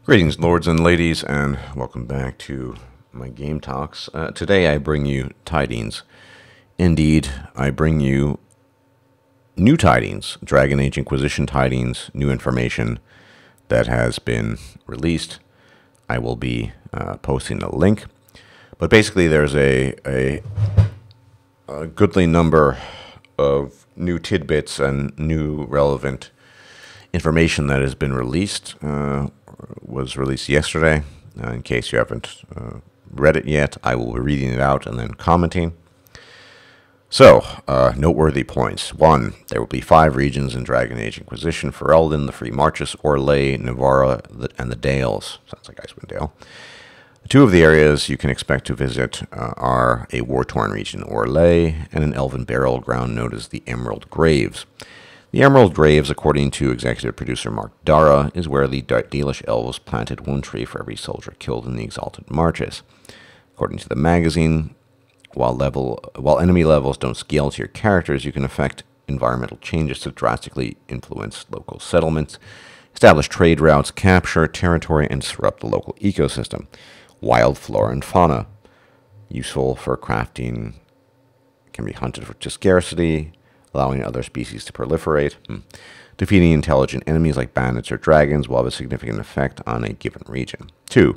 Greetings, lords and ladies, and welcome back to my game talks. Today I bring you tidings. Indeed, I bring you new tidings, Dragon Age Inquisition tidings, new information that has been released. I will be posting a link. But basically there's a goodly number of new tidbits and new relevant information that has been released. Was released yesterday. In case you haven't read it yet, I will be reading it out and then commenting. So, noteworthy points. 1. There will be 5 regions in Dragon Age Inquisition: Ferelden, the Free Marches, Orlais, Navarra, and the Dales. Sounds like Icewind Dale. 2 of the areas you can expect to visit are a war-torn region, Orlais, and an elven burial ground known as the Emerald Graves. The Emerald Graves, according to executive producer Mark Dara, is where the Dalish elves planted 1 tree for every soldier killed in the Exalted Marches. According to the magazine, while enemy levels don't scale to your characters, you can effect environmental changes to drastically influence local settlements, establish trade routes, capture territory, and disrupt the local ecosystem. Wild flora and fauna, useful for crafting, can be hunted to scarcity, allowing other species to proliferate. Defeating intelligent enemies like bandits or dragons will have a significant effect on a given region. 2.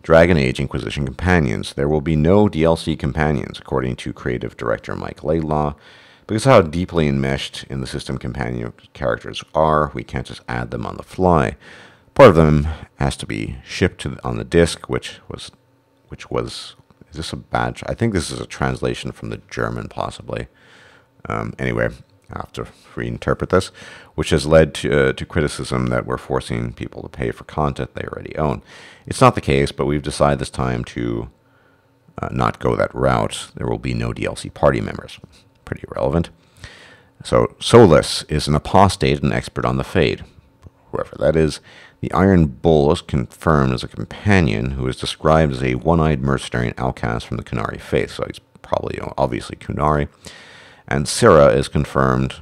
Dragon Age Inquisition companions. There will be no DLC companions, according to creative director Mike Laidlaw. Because of how deeply enmeshed in the system companion characters are, we can't just add them on the fly. Part of them has to be shipped on the disc, which was, is this a badge? I think this is a translation from the German, possibly. Anyway, I have to reinterpret this, which has led to criticism that we're forcing people to pay for content they already own. It's not the case, but we've decided this time to not go that route. There will be no DLC party members. Pretty irrelevant. So, Solus is an apostate and expert on the Fade. Whoever that is. The Iron Bull is confirmed as a companion who is described as a one-eyed mercenary and outcast from the Qunari faith. So he's probably, obviously Qunari. And Syrah is confirmed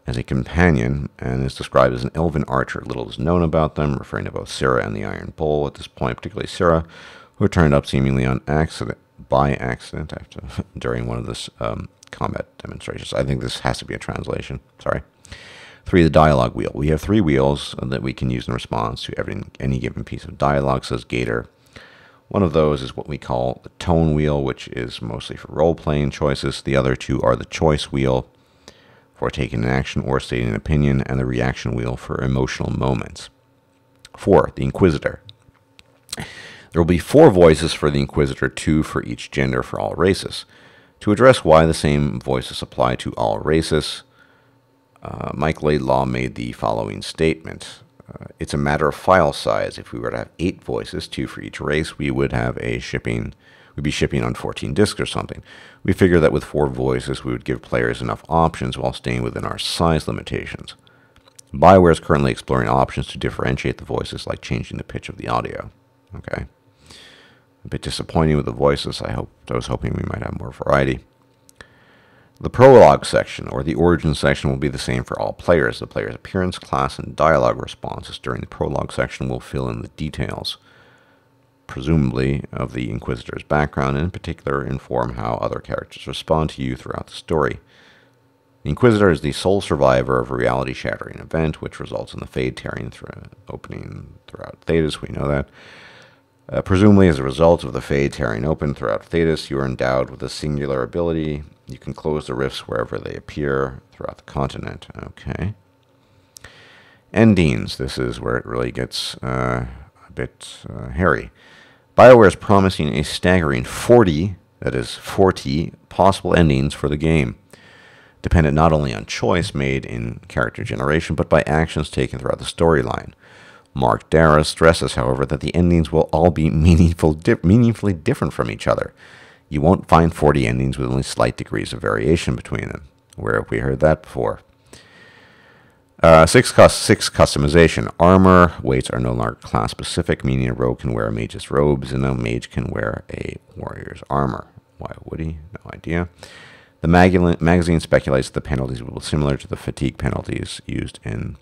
as a companion and is described as an elven archer. Little is known about them, referring to both Syrah and the Iron Bull at this point, particularly Syrah, who turned up seemingly by accident during one of this combat demonstrations. I think this has to be a translation. Sorry. 3, the dialogue wheel. We have 3 wheels that we can use in response to any given piece of dialogue, says Gator. One of those is what we call the tone wheel, which is mostly for role-playing choices. The other 2 are the choice wheel for taking an action or stating an opinion, and the reaction wheel for emotional moments. 4, the Inquisitor. There will be 4 voices for the Inquisitor, 2 for each gender for all races. To address why the same voices apply to all races, Mike Laidlaw made the following statement. It's a matter of file size. If we were to have 8 voices, 2 for each race, we would have we'd be shipping on 14 discs or something. We figure that with 4 voices, we would give players enough options while staying within our size limitations. BioWare is currently exploring options to differentiate the voices, like changing the pitch of the audio. Okay. A bit disappointing with the voices. I was hoping we might have more variety. The prologue section, or the origin section, will be the same for all players. The player's appearance, class, and dialogue responses during the prologue section will fill in the details, presumably of the Inquisitor's background, and in particular inform how other characters respond to you throughout the story. The Inquisitor is the sole survivor of a reality-shattering event, which results in the Fade tearing opening throughout Thedas. We know that. Presumably as a result of the Fade tearing open throughout Thedas, you are endowed with a singular ability. You can close the rifts wherever they appear throughout the continent. Okay. Endings. This is where it really gets a bit hairy. BioWare is promising a staggering 40, that is 40, possible endings for the game, dependent not only on choice made in character generation, but by actions taken throughout the storyline. Mark Dara stresses, however, that the endings will all be meaningfully different from each other. You won't find 40 endings with only slight degrees of variation between them. Where have we heard that before? 6 customization. Armor weights are no longer class-specific, meaning a rogue can wear a mage's robes and a mage can wear a warrior's armor. Why would he? No idea. The magazine speculates that the penalties will be similar to the fatigue penalties used in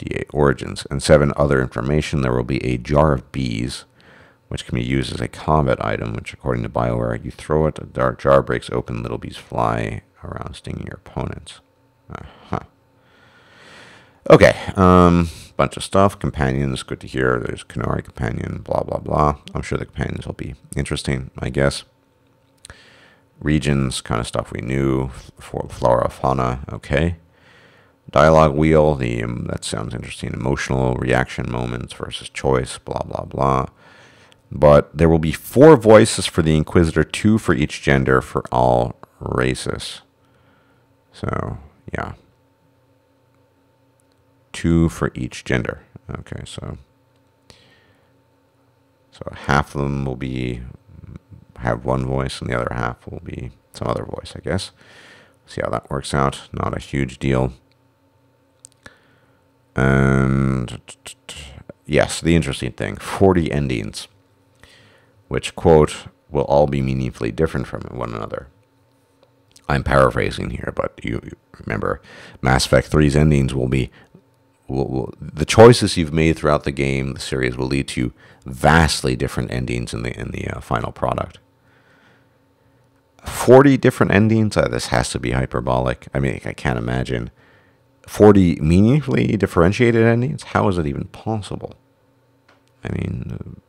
D8 origins, and 7 other information. There will be a jar of bees, which can be used as a combat item, which according to BioWare, you throw it, a dark jar breaks open, little bees fly around stinging your opponents. Okay, bunch of stuff. Companions, good to hear. There's Canary companion, blah, blah, blah. I'm sure the companions will be interesting, I guess. Regions, kind of stuff we knew. For flora, fauna, okay. Dialogue wheel, that sounds interesting. Emotional reaction moments versus choice, blah, blah, blah. But there will be 4 voices for the Inquisitor, 2 for each gender for all races. So, yeah. 2 for each gender. Okay, so half of them will have one voice, and the other half will be some other voice, I guess. See how that works out. Not a huge deal. And yes, the interesting thing, 40 endings, which, quote, will all be meaningfully different from one another. I'm paraphrasing here, but you remember, Mass Effect 3's endings will be the choices you've made throughout the game, the series, will lead to vastly different endings in the final product. 40 different endings? This has to be hyperbolic. I mean, I can't imagine 40 meaningfully differentiated endings. How is it even possible? I mean,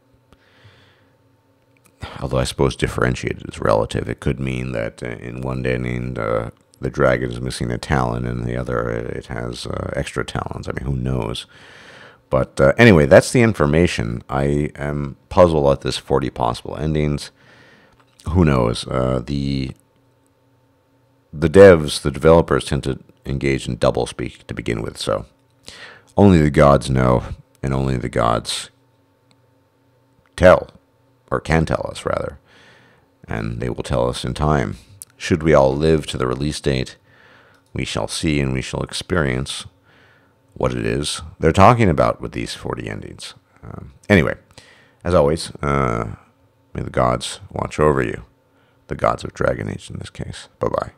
although I suppose differentiated is relative. It could mean that in one ending, the dragon is missing a talon, and the other it has extra talons. I mean, who knows? But anyway, that's the information. I am puzzled at this 40 possible endings. Who knows? The devs, the developers, tend to engage in doublespeak to begin with, so only the gods know, and only the gods tell, or can tell us, rather. And they will tell us in time. Should we all live to the release date, we shall see and we shall experience what it is they're talking about with these 40 endings. Anyway, as always, may the gods watch over you. The gods of Dragon Age in this case. Bye-bye.